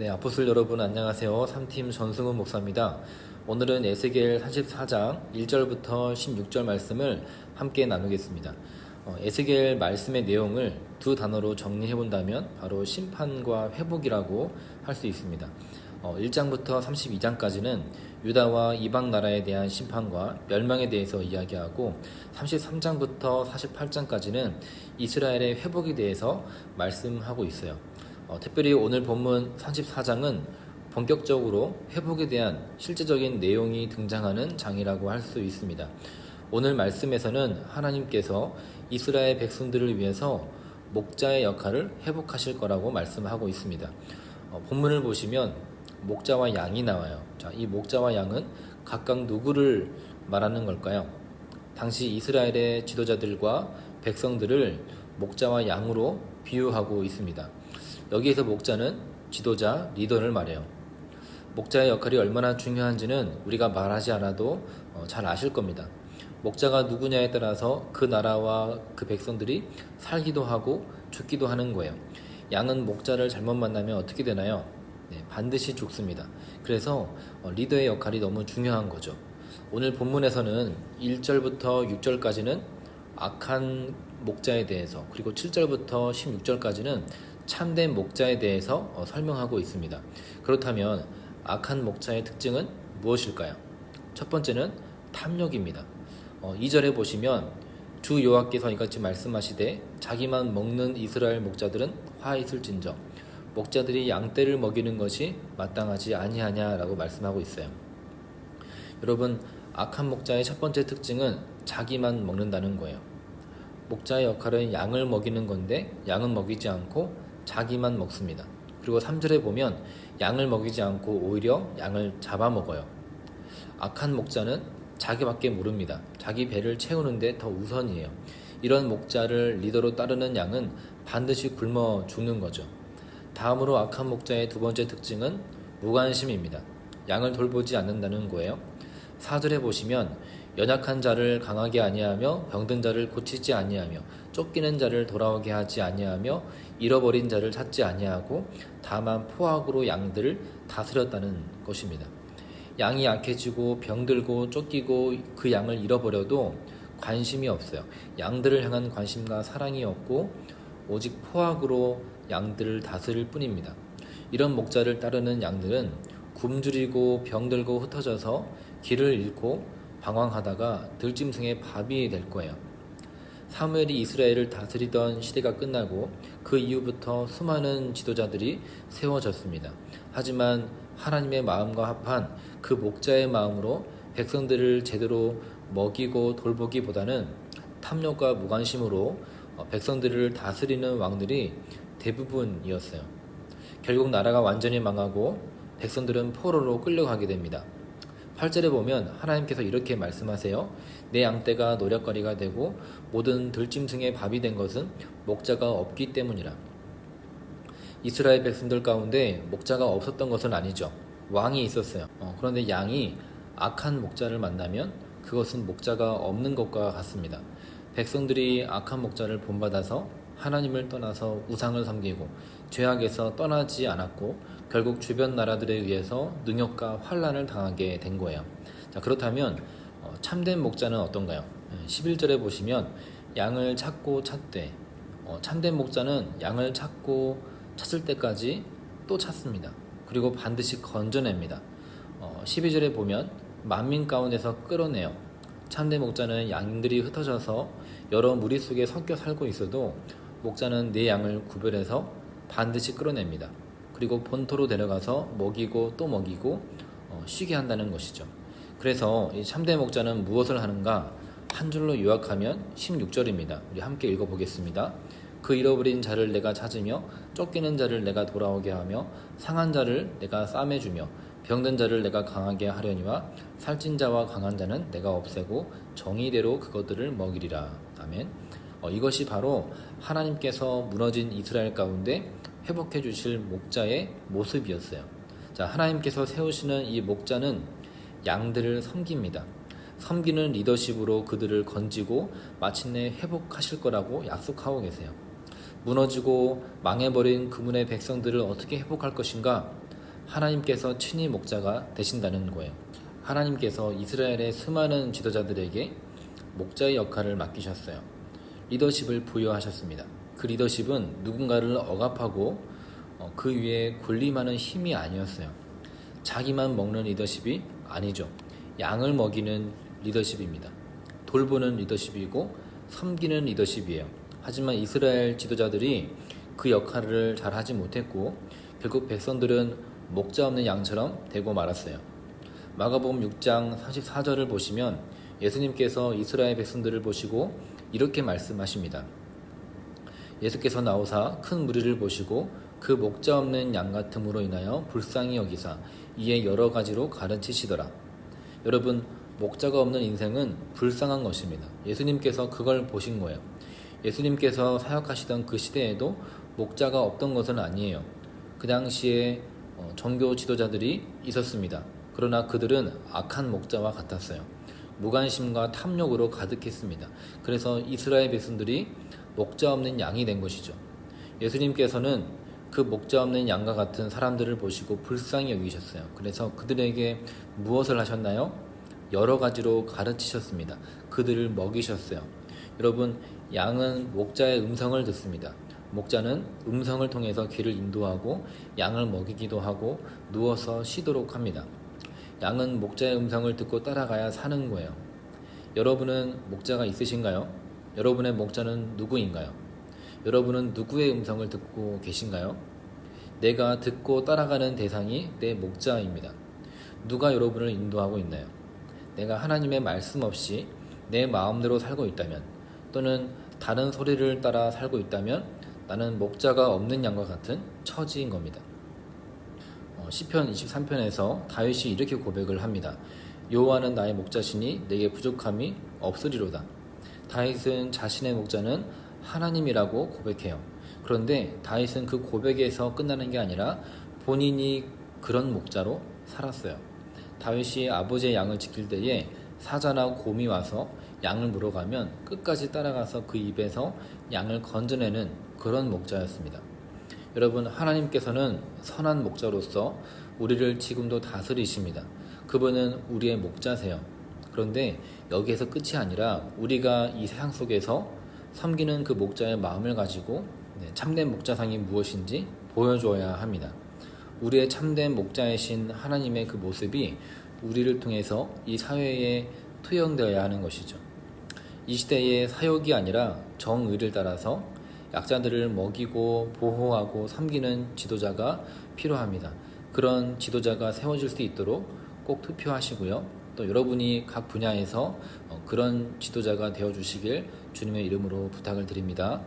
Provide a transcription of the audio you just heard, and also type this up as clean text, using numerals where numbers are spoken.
네, 아포슬 여러분 안녕하세요. 3팀 전승훈 목사입니다. 오늘은 에스겔 44장 1절부터 16절 말씀을 함께 나누겠습니다. 에스겔 말씀의 내용을 두 단어로 정리해 본다면 바로 심판과 회복이라고 할 수 있습니다. 1장부터 32장까지는 유다와 이방 나라에 대한 심판과 멸망에 대해서 이야기하고 33장부터 48장까지는 이스라엘의 회복에 대해서 말씀하고 있어요. 특별히 오늘 본문 34장은 본격적으로 회복에 대한 실제적인 내용이 등장하는 장이라고 할 수 있습니다. 오늘 말씀에서는 하나님께서 이스라엘 백성들을 위해서 목자의 역할을 회복하실 거라고 말씀하고 있습니다. 본문을 보시면 목자와 양이 나와요. 자, 이 목자와 양은 각각 누구를 말하는 걸까요? 당시 이스라엘의 지도자들과 백성들을 목자와 양으로 비유하고 있습니다. 여기에서 목자는 지도자, 리더를 말해요. 목자의 역할이 얼마나 중요한지는 우리가 말하지 않아도 잘 아실 겁니다. 목자가 누구냐에 따라서 그 나라와 그 백성들이 살기도 하고 죽기도 하는 거예요. 양은 목자를 잘못 만나면 어떻게 되나요? 네, 반드시 죽습니다. 그래서 리더의 역할이 너무 중요한 거죠. 오늘 본문에서는 1절부터 6절까지는 악한 목자에 대해서, 그리고 7절부터 16절까지는 참된 목자에 대해서 설명하고 있습니다. 그렇다면 악한 목자의 특징은 무엇일까요? 첫 번째는 탐욕입니다. 2절에 보시면 주 여호와께서 이같이 말씀하시되 자기만 먹는 이스라엘 목자들은 화 있을진저 목자들이 양떼를 먹이는 것이 마땅하지 아니하냐라고 말씀하고 있어요. 여러분, 악한 목자의 첫 번째 특징은 자기만 먹는다는 거예요. 목자의 역할은 양을 먹이는 건데 양은 먹이지 않고 자기만 먹습니다. 그리고 3절에 보면 양을 먹이지 않고 오히려 양을 잡아먹어요. 악한 목자는 자기밖에 모릅니다. 자기 배를 채우는데 더 우선이에요. 이런 목자를 리더로 따르는 양은 반드시 굶어 죽는 거죠. 다음으로 악한 목자의 두 번째 특징은 무관심입니다. 양을 돌보지 않는다는 거예요. 4절에 보시면 연약한 자를 강하게 아니하며 병든 자를 고치지 아니하며 쫓기는 자를 돌아오게 하지 아니하며 잃어버린 자를 찾지 아니하고 다만 포악으로 양들을 다스렸다는 것입니다. 양이 약해지고 병들고 쫓기고 그 양을 잃어버려도 관심이 없어요. 양들을 향한 관심과 사랑이 없고 오직 포악으로 양들을 다스릴 뿐입니다. 이런 목자를 따르는 양들은 굶주리고 병들고 흩어져서 길을 잃고 방황하다가 들짐승의 밥이 될 거예요. 사무엘이 이스라엘을 다스리던 시대가 끝나고 그 이후부터 수많은 지도자들이 세워졌습니다. 하지만 하나님의 마음과 합한 그 목자의 마음으로 백성들을 제대로 먹이고 돌보기보다는 탐욕과 무관심으로 백성들을 다스리는 왕들이 대부분이었어요. 결국 나라가 완전히 망하고 백성들은 포로로 끌려가게 됩니다. 8절에 보면 하나님께서 이렇게 말씀하세요. 내 양떼가 노략거리가 되고 모든 들짐승의 밥이 된 것은 목자가 없기 때문이라. 이스라엘 백성들 가운데 목자가 없었던 것은 아니죠. 왕이 있었어요. 그런데 양이 악한 목자를 만나면 그것은 목자가 없는 것과 같습니다. 백성들이 악한 목자를 본받아서 하나님을 떠나서 우상을 섬기고 죄악에서 떠나지 않았고 결국 주변 나라들에 의해서 능욕과 환난을 당하게 된 거예요. 자, 그렇다면 참된 목자는 어떤가요? 11절에 보시면 양을 찾고 찾되, 참된 목자는 양을 찾고 찾을 때까지 또 찾습니다. 그리고 반드시 건져냅니다. 12절에 보면 만민 가운데서 끌어내요. 참된 목자는 양들이 흩어져서 여러 무리 속에 섞여 살고 있어도 목자는 네 양을 구별해서 반드시 끌어냅니다. 그리고 본토로 데려가서 먹이고 또 먹이고 쉬게 한다는 것이죠. 그래서 이 참된 목자는 무엇을 하는가? 한 줄로 요약하면 16절입니다. 우리 함께 읽어보겠습니다. 그 잃어버린 자를 내가 찾으며 쫓기는 자를 내가 돌아오게 하며 상한 자를 내가 싸매주며 병든 자를 내가 강하게 하려니와 살찐 자와 강한 자는 내가 없애고 정의대로 그것들을 먹이리라. 아멘. 이것이 바로 하나님께서 무너진 이스라엘 가운데 회복해 주실 목자의 모습이었어요. 자, 하나님께서 세우시는 이 목자는 양들을 섬깁니다. 섬기는 리더십으로 그들을 건지고 마침내 회복하실 거라고 약속하고 계세요. 무너지고 망해버린 그분의 백성들을 어떻게 회복할 것인가? 하나님께서 친히 목자가 되신다는 거예요. 하나님께서 이스라엘의 수많은 지도자들에게 목자의 역할을 맡기셨어요. 리더십을 부여하셨습니다. 그 리더십은 누군가를 억압하고 그 위에 군림하는 힘이 아니었어요. 자기만 먹는 리더십이 아니죠. 양을 먹이는 리더십입니다. 돌보는 리더십이고 섬기는 리더십이에요. 하지만 이스라엘 지도자들이 그 역할을 잘 하지 못했고 결국 백성들은 목자 없는 양처럼 되고 말았어요. 마가복음 6장 44절을 보시면 예수님께서 이스라엘 백성들을 보시고 이렇게 말씀하십니다. 예수께서 나오사 큰 무리를 보시고 그 목자 없는 양 같음으로 인하여 불쌍히 여기사 이에 여러 가지로 가르치시더라. 여러분, 목자가 없는 인생은 불쌍한 것입니다. 예수님께서 그걸 보신 거예요. 예수님께서 사역하시던 그 시대에도 목자가 없던 것은 아니에요. 그 당시에 종교 지도자들이 있었습니다. 그러나 그들은 악한 목자와 같았어요. 무관심과 탐욕으로 가득했습니다. 그래서 이스라엘 백성들이 목자 없는 양이 된 것이죠. 예수님께서는 그 목자 없는 양과 같은 사람들을 보시고 불쌍히 여기셨어요. 그래서 그들에게 무엇을 하셨나요? 여러 가지로 가르치셨습니다. 그들을 먹이셨어요. 여러분, 양은 목자의 음성을 듣습니다. 목자는 음성을 통해서 길을 인도하고 양을 먹이기도 하고 누워서 쉬도록 합니다. 양은 목자의 음성을 듣고 따라가야 사는 거예요. 여러분은 목자가 있으신가요? 여러분의 목자는 누구인가요? 여러분은 누구의 음성을 듣고 계신가요? 내가 듣고 따라가는 대상이 내 목자입니다. 누가 여러분을 인도하고 있나요? 내가 하나님의 말씀 없이 내 마음대로 살고 있다면 또는 다른 소리를 따라 살고 있다면 나는 목자가 없는 양과 같은 처지인 겁니다. 시편 23편에서 다윗이 이렇게 고백을 합니다. 여호와는 나의 목자시니 내게 부족함이 없으리로다. 다윗은 자신의 목자는 하나님이라고 고백해요. 그런데 다윗은 그 고백에서 끝나는 게 아니라 본인이 그런 목자로 살았어요. 다윗이 아버지의 양을 지킬 때에 사자나 곰이 와서 양을 물어가면 끝까지 따라가서 그 입에서 양을 건져내는 그런 목자였습니다. 여러분, 하나님께서는 선한 목자로서 우리를 지금도 다스리십니다. 그분은 우리의 목자세요. 그런데 여기에서 끝이 아니라 우리가 이 세상 속에서 섬기는 그 목자의 마음을 가지고 참된 목자상이 무엇인지 보여줘야 합니다. 우리의 참된 목자이신 하나님의 그 모습이 우리를 통해서 이 사회에 투영되어야 하는 것이죠. 이 시대의 사욕이 아니라 정의를 따라서 약자들을 먹이고 보호하고 섬기는 지도자가 필요합니다. 그런 지도자가 세워질 수 있도록 꼭 투표하시고요. 또 여러분이 각 분야에서 그런 지도자가 되어주시길 주님의 이름으로 부탁을 드립니다.